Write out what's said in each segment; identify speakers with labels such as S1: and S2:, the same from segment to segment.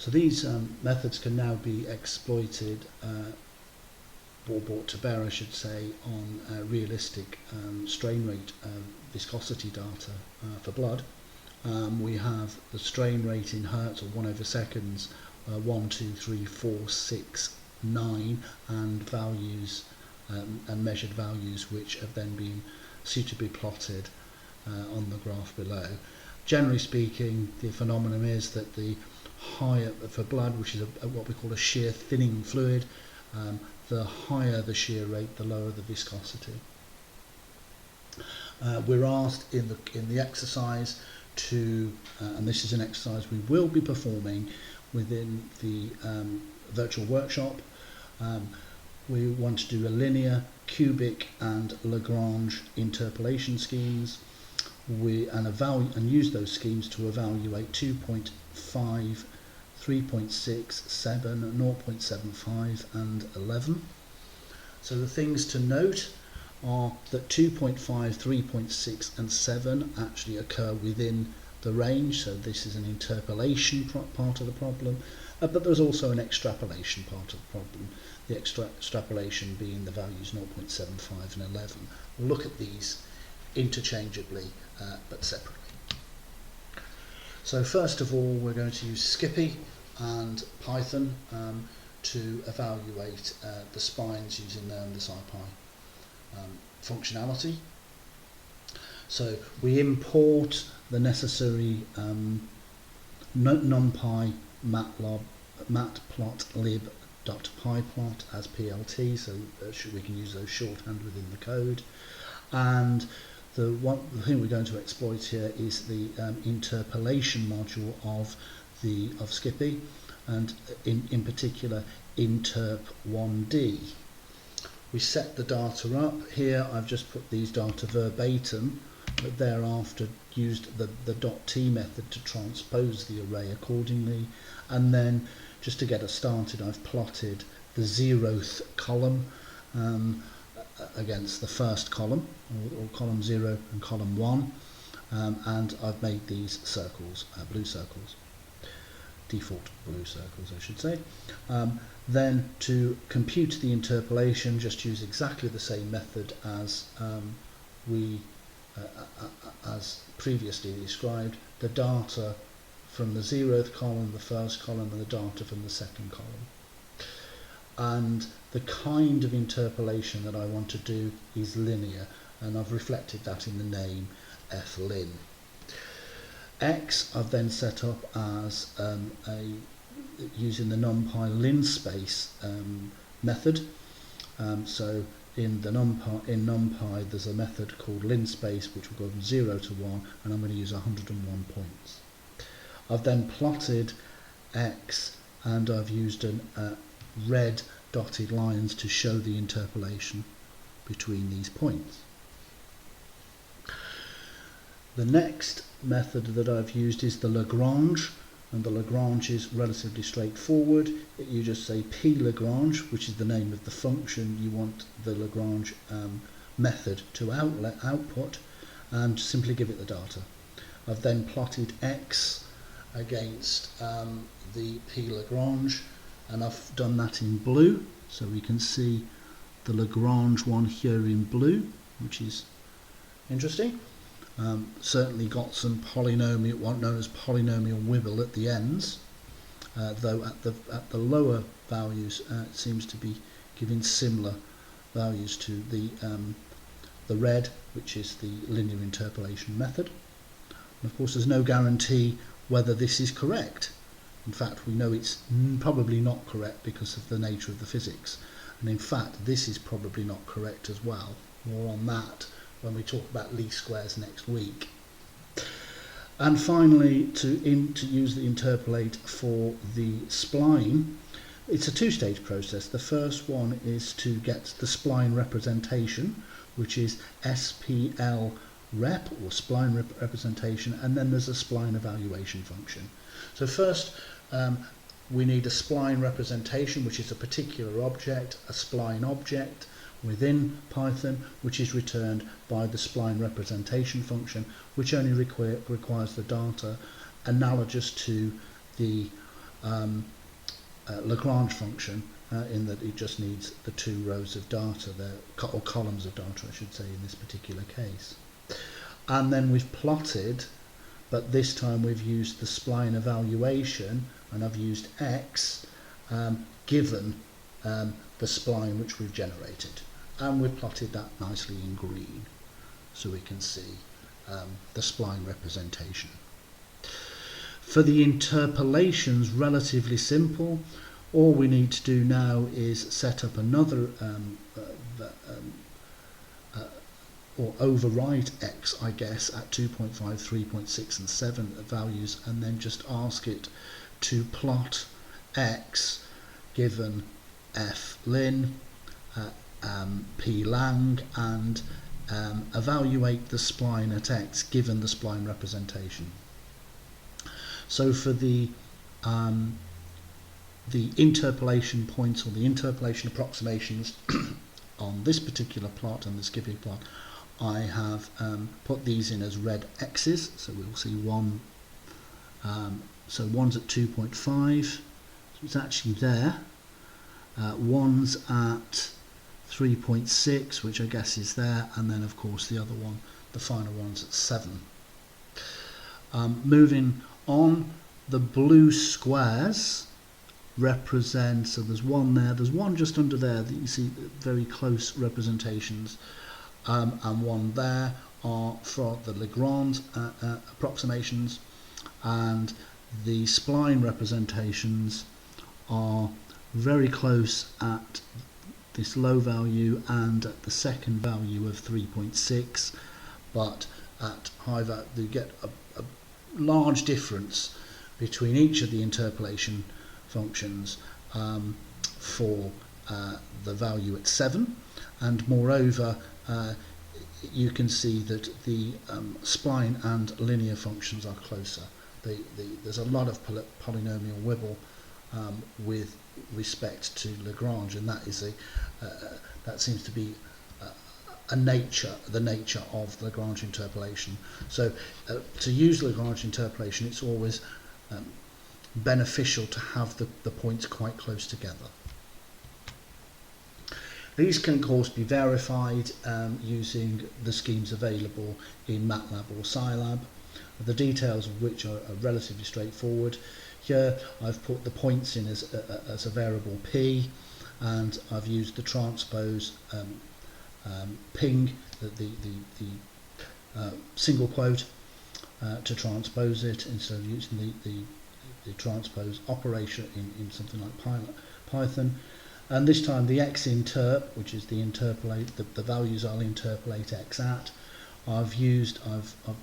S1: So these methods can now be exploited or brought to bear, I should say, on realistic strain rate viscosity data for blood. We have the strain rate in hertz, or 1/seconds, 1, 2, 3, 4, 6, 9, and values and measured values which have then been suitably plotted on the graph below. Generally speaking, the phenomenon is that the higher for blood, which is what we call a shear thinning fluid, the higher the shear rate, the lower the viscosity. We're asked in the exercise to, and this is an exercise we will be performing within the virtual workshop. We want to do a linear, cubic, and Lagrange interpolation schemes. And use those schemes to evaluate 2.5, 3.6, 7, 0.75, and 11. So the things to note are that 2.5, 3.6, and 7 actually occur within the range, so this is an interpolation part of the problem, but there's also an extrapolation part of the problem, the extrapolation being the values 0.75 and 11. We'll look at these interchangeably but separately. So first of all, we're going to use Skippy and Python to evaluate the spines using the SciPy functionality. So we import the necessary numpy matplotlib.pyplot as PLT, so we can use those shorthand within the code. And the thing we're going to exploit here is the interpolation module of Skippy, and in particular interp1d. We set the data up. Here I've just put these data verbatim, but thereafter used the .t method to transpose the array accordingly. And then, just to get us started, I've plotted the 0th column against the first column, or column 0 and column 1, and I've made these circles, blue circles, default blue circles I should say. Then to compute the interpolation, just use exactly the same method as as previously described. The data from the 0th column, the first column, and the data from the second column. And the kind of interpolation that I want to do is linear, and I've reflected that in the name flin. X I've then set up as using the numpy linspace method. So in numpy there's a method called linspace which will go from 0 to 1, and I'm going to use 101 points. I've then plotted X, and I've used red dotted lines to show the interpolation between these points. The next method that I've used is the Lagrange, and the Lagrange is relatively straightforward. You just say P Lagrange, which is the name of the function you want the Lagrange method to output, and simply give it the data. I've then plotted X against the P Lagrange, and I've done that in blue, so we can see the Lagrange one here in blue, which is interesting. Certainly got some polynomial, what known as polynomial wibble at the ends, though at the lower values it seems to be giving similar values to the red, which is the linear interpolation method. And of course there's no guarantee whether this is correct. In fact, we know it's probably not correct because of the nature of the physics, and in fact this is probably not correct as well. More on that when we talk about least squares next week. And finally, to use the interpolate for the spline, it's a two-stage process. The first one is to get the spline representation, which is SPL rep, or spline representation, and then there's a spline evaluation function. So first we need a spline representation, which is a particular object, a spline object within Python, which is returned by the spline representation function, which only requires the data analogous to the Lagrange function in that it just needs the 2 rows of data there, or columns of data I should say in this particular case. And then we've plotted, but this time we've used the spline evaluation, and I've used x given the spline which we've generated, and we've plotted that nicely in green so we can see the spline representation. For the interpolations, relatively simple. All we need to do now is set up another or overwrite x, I guess, at 2.5, 3.6 and 7 values, and then just ask it to plot x given f lin, p lang, and evaluate the spline at x given the spline representation. So for the interpolation points, or the interpolation approximations on this particular plot and this Skippy plot, I have put these in as red x's. So we'll see one. So one's at 2.5, so it's actually there. One's at 3.6, which I guess is there, and then of course the other one, the final one's at 7. Moving on, the blue squares represent, so there's one there, there's one just under there that you see very close representations, and one there are for the Lagrange approximations, and the spline representations are very close at this low value and at the second value of 3.6, but at high value you get a large difference between each of the interpolation functions for the value at 7, and moreover you can see that the spline and linear functions are closer. There's a lot of polynomial wibble with respect to Lagrange, and that is that seems to be the nature of the Lagrange interpolation. So to use Lagrange interpolation, it's always beneficial to have the points quite close together. These can of course be verified using the schemes available in MATLAB or Scilab, the details of which are relatively straightforward. Here I've put the points in as a variable p, and I've used the transpose ping, the single quote, to transpose it instead of using the transpose operation in something like Python. And this time the xinterp, which is the interpolate, the values I'll interpolate x at, I've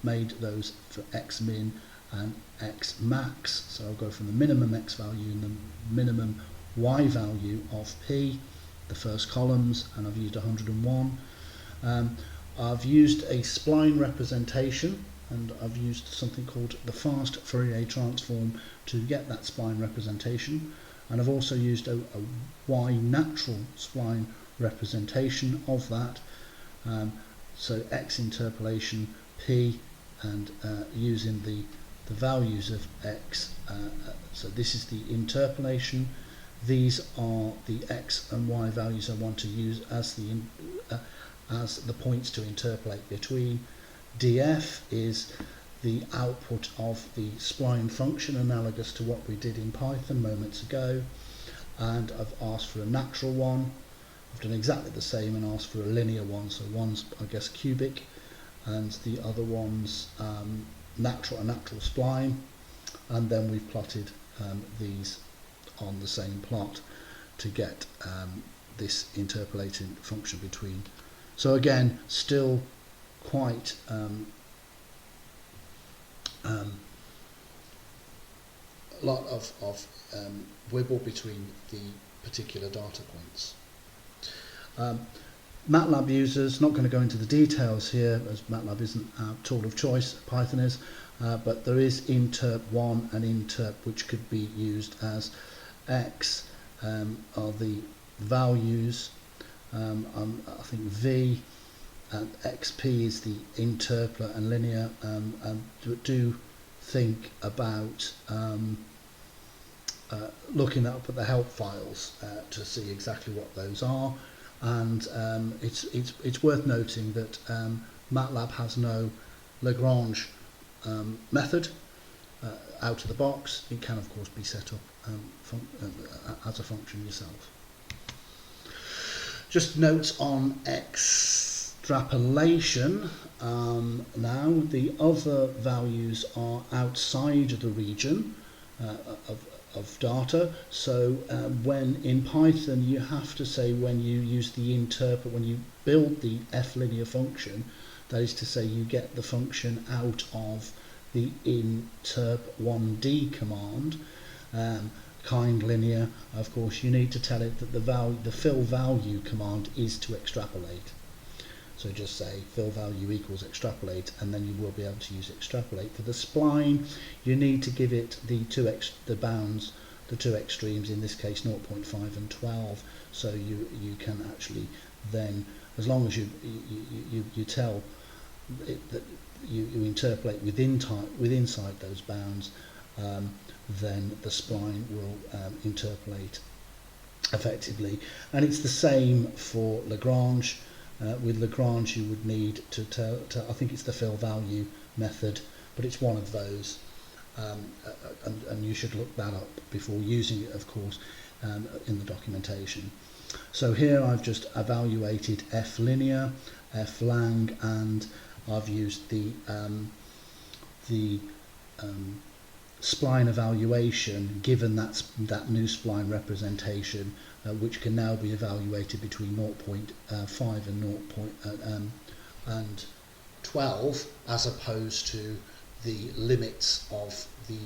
S1: made those for x min and x max. So I'll go from the minimum x value and the minimum y value of p, the first columns, and I've used 101. I've used a spline representation, and I've used something called the fast Fourier transform to get that spline representation, and I've also used a y natural spline representation of that. So x interpolation p, and using the values of x, so this is the interpolation. These are the x and y values I want to use as the points to interpolate between. df is the output of the spline function, analogous to what we did in Python moments ago, and I've asked for a natural one. I've done exactly the same and asked for a linear one, so one's I guess cubic and the other one's a natural spline, and then we've plotted these on the same plot to get this interpolating function between. So again, still quite a lot of wibble between the particular data points. MATLAB users, not going to go into the details here as MATLAB isn't our tool of choice, Python is, but there is interp1 and interp, which could be used as x are the values, I think v, and xp is the interpolar and linear, and do think about looking up at the help files to see exactly what those are, and it's worth noting that MATLAB has no Lagrange method out of the box. It can of course be set up as a function yourself. Just notes on extrapolation. Now the other values are outside of the region of data. So when in Python you have to say, when you use the when you build the f-linear function, that is to say you get the function out of the interp1d command, kind linear, of course you need to tell it that the fill value command is to extrapolate. So just say fill value equals extrapolate, and then you will be able to use extrapolate. For the spline, you need to give it the bounds, the two extremes, in this case 0.5 and 12. So you can actually then, as long as you tell it that you interpolate inside those bounds, then the spline will interpolate effectively. And it's the same for Lagrange. With Lagrange you would need to I think it's the fill value method, but it's one of those, and you should look that up before using it, of course, in the documentation. So here I've just evaluated f linear, f lang, and I've used the spline evaluation, given that new spline representation, which can now be evaluated between 0.5 and 12, as opposed to the limits of the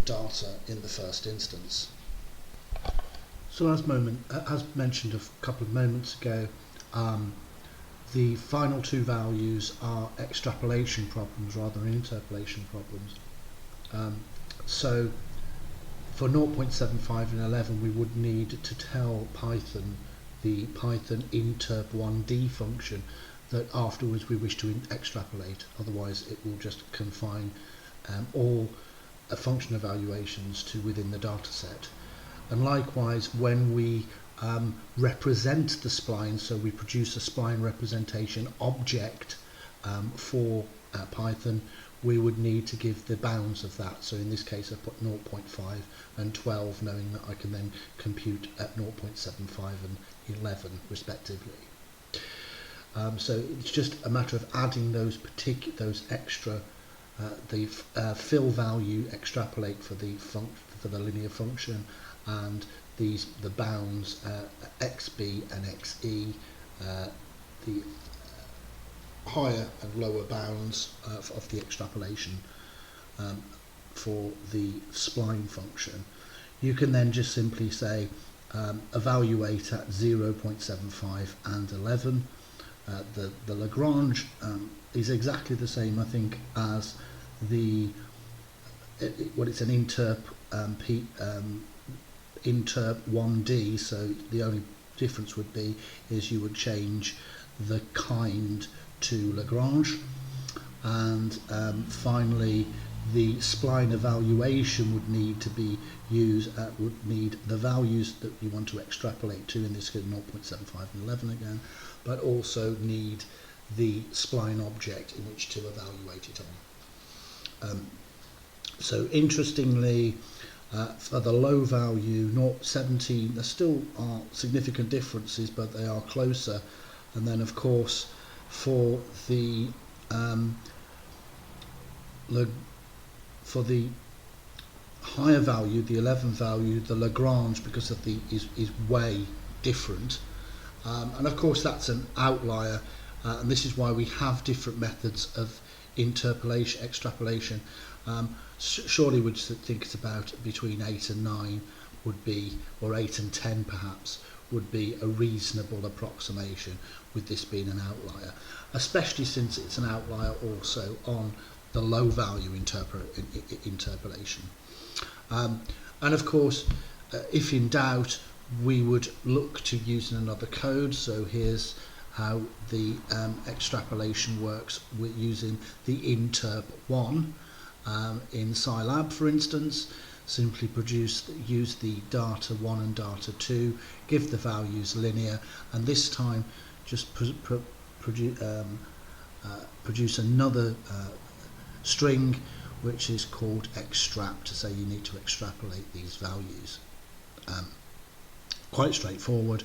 S1: data in the first instance. So as mentioned a couple of moments ago, the final two values are extrapolation problems rather than interpolation problems. So for 0.75 and 11 we would need to tell Python, the Python interp1d function, that afterwards we wish to extrapolate, otherwise it will just confine all function evaluations to within the data set. And likewise, when we represent the spline, so we produce a spline representation object for Python, we would need to give the bounds of that. So in this case I put 0.5 and 12, knowing that I can then compute at 0.75 and 11 respectively. So it's just a matter of adding those extra, the fill value extrapolate for the linear function, and the bounds xb and xe, the higher and lower bounds of the extrapolation for the spline function. You can then just simply say evaluate at 0.75 and 11. The Lagrange is exactly the same, I think, as the it's an interp1d, so the only difference would be is you would change the kind to Lagrange, and finally the spline evaluation would need to be used, would need the values that you want to extrapolate to, in this case 0.75 and 11 again, but also need the spline object in which to evaluate it on. So interestingly, for the low value 0.17, there still are significant differences, but they are closer. And then of course for the higher value, the 11 value, the Lagrange, because of the is way different, and of course that's an outlier, and this is why we have different methods of interpolation, extrapolation. Surely we'd think it's about between 8 and 9 would be, or 8 and 10 perhaps, would be a reasonable approximation, with this being an outlier, especially since it's an outlier also on the low value interpolation. And of course, if in doubt, we would look to using another code. So here's how the extrapolation works with using the interp1 in Scilab, for instance. simply use the data 1 and data 2, give the values linear, and this time just produce another string which is called extract, to say you need to extrapolate these values. Quite straightforward.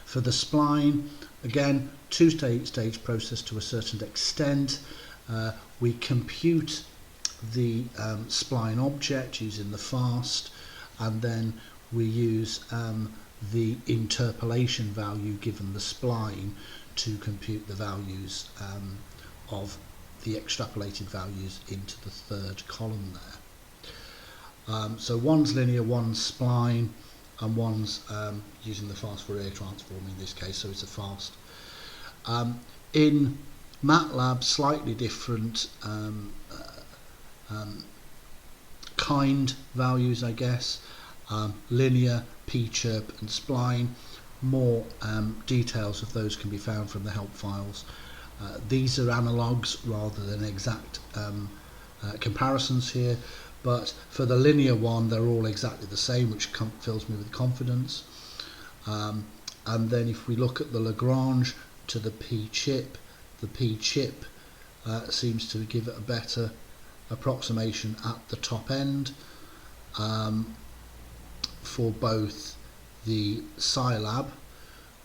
S1: For the spline, again, two-stage process to a certain extent. We compute the spline object using the fast, and then we use the interpolation value given the spline to compute the values of the extrapolated values into the third column there. So one's linear, one's spline, and one's using the fast Fourier transform in this case, so it's a fast. In MATLAB, slightly different kind values, I guess. Linear, p-chirp and spline. More details of those can be found from the help files. These are analogues rather than exact comparisons here, but for the linear one they're all exactly the same, which fills me with confidence. And then if we look at the Lagrange to the p-chip, the p-chip seems to give it a better approximation at the top end for both the Scilab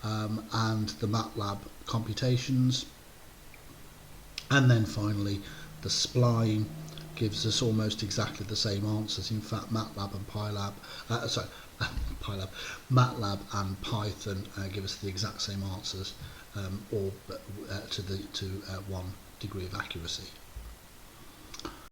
S1: and the MATLAB computations. And then finally the spline gives us almost exactly the same answers. In fact, MATLAB and MATLAB and Python give us the exact same answers, or to 1 degree of accuracy.